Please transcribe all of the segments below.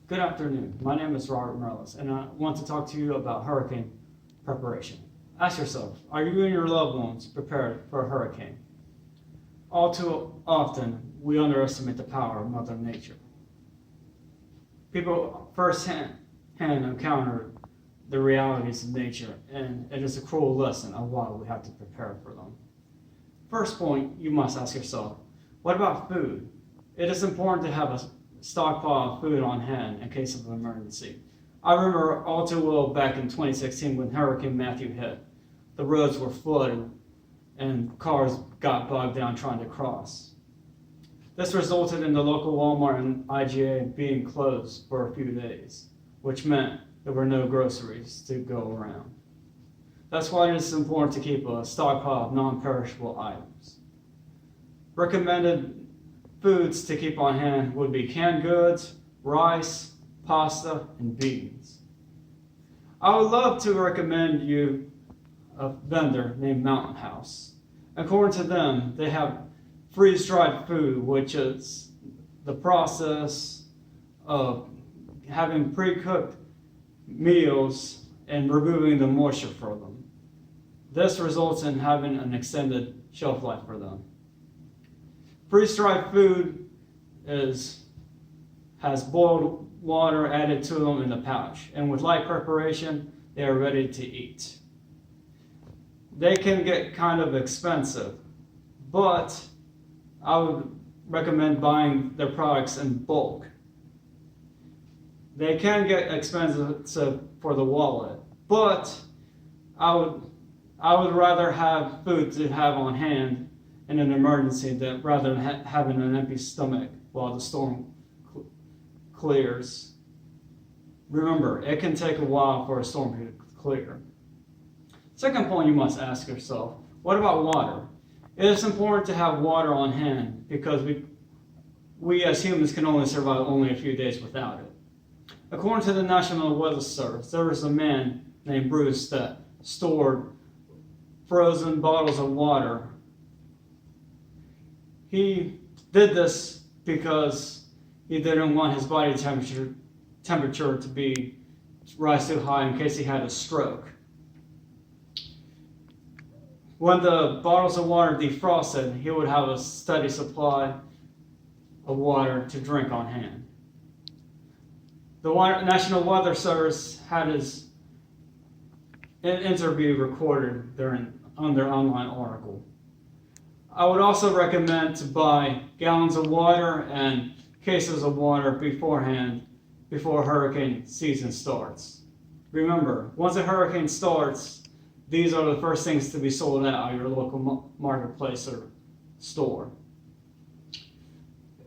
Good afternoon. My name is Robert Morales, and I want to talk to you about hurricane preparation. Ask yourself, are you and your loved ones prepared for a hurricane? All too often, we underestimate the power of Mother Nature. People firsthand encounter the realities of nature, and it is a cruel lesson of why we have to prepare for them. First point, you must ask yourself, what about food? It is important to have a stockpile of food on hand in case of an emergency. I remember all too well back in 2016 when Hurricane Matthew hit. The roads were flooded and cars got bogged down trying to cross. This resulted in the local Walmart and IGA being closed for a few days, which meant there were no groceries to go around. That's why it is important to keep a stockpile of non-perishable items. Recommended foods to keep on hand would be canned goods, rice, pasta, and beans. I would love to recommend you a vendor named Mountain House. According to them, they have freeze-dried food, which is the process of having pre-cooked meals and removing the moisture from them. This results in having an extended shelf life for them. Freeze-dried food has boiled water added to them in the pouch, and with light preparation, they are ready to eat. They can get kind of expensive, but I would recommend buying their products in bulk. They can get expensive for the wallet, but I would rather have food to have on hand in an emergency rather than having an empty stomach while the storm clears. Remember, it can take a while for a storm to clear. Second point you must ask yourself, what about water? It is important to have water on hand because we as humans can only survive only a few days without it. According to the National Weather Service, there was a man named Bruce that stored frozen bottles of water. He did this because he didn't want his body temperature to rise too high in case he had a stroke. When the bottles of water defrosted, he would have a steady supply of water to drink on hand. The National Weather Service had his interview recorded on their online article. I would also recommend to buy gallons of water and cases of water beforehand before hurricane season starts. Remember, once a hurricane starts, these are the first things to be sold out at your local marketplace or store.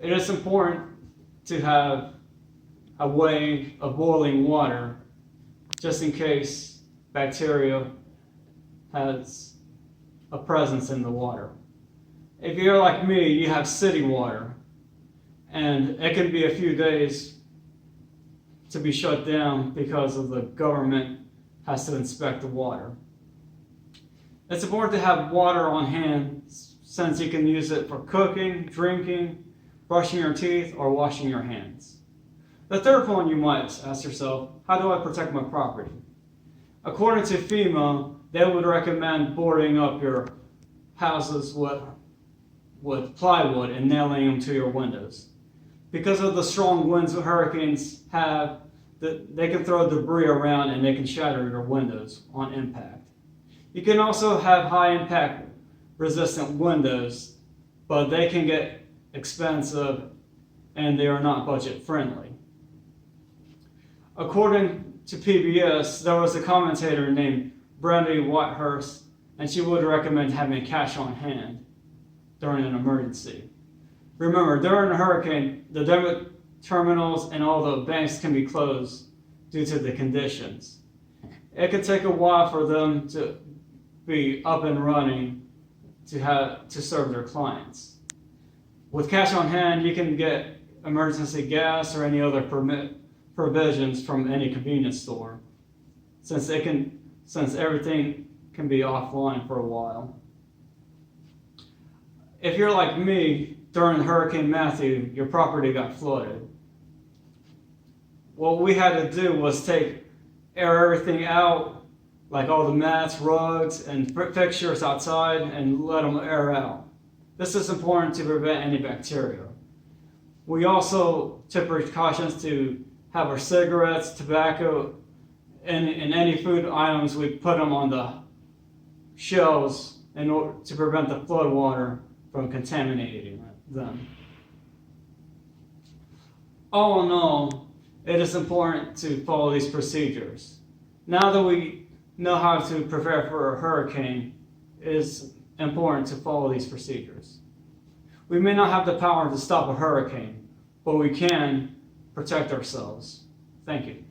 It is important to have a way of boiling water just in case bacteria has a presence in the water. If you're like me, you have city water, and it can be a few days to be shut down because of the government has to inspect the water. It's important to have water on hand since you can use it for cooking, drinking, brushing your teeth, or washing your hands. The third point you might ask yourself, how do I protect my property? According to FEMA, they would recommend boarding up your houses with plywood and nailing them to your windows. Because of the strong winds that hurricanes have, they can throw debris around and they can shatter your windows on impact. You can also have high impact resistant windows, but they can get expensive and they are not budget friendly. According to PBS, there was a commentator named Brandy Whitehurst, and she would recommend having cash on hand during an emergency. Remember, during a hurricane, the debit terminals and all the banks can be closed due to the conditions. It could take a while for them to be up and running to serve their clients. With cash on hand, you can get emergency gas or any other provisions from any convenience store, since everything can be offline for a while. If you're like me, during Hurricane Matthew, your property got flooded. what we had to do was air everything out, like all the mats, rugs, and fixtures outside, and let them air out. This is important to prevent any bacteria. We also took precautions to have our cigarettes, tobacco, and any food items, we put them on the shelves in order to prevent the flood water from contaminating them. All in all, it is important to follow these procedures. Now that we know how to prepare for a hurricane, it is important to follow these procedures. We may not have the power to stop a hurricane, but we can protect ourselves. Thank you.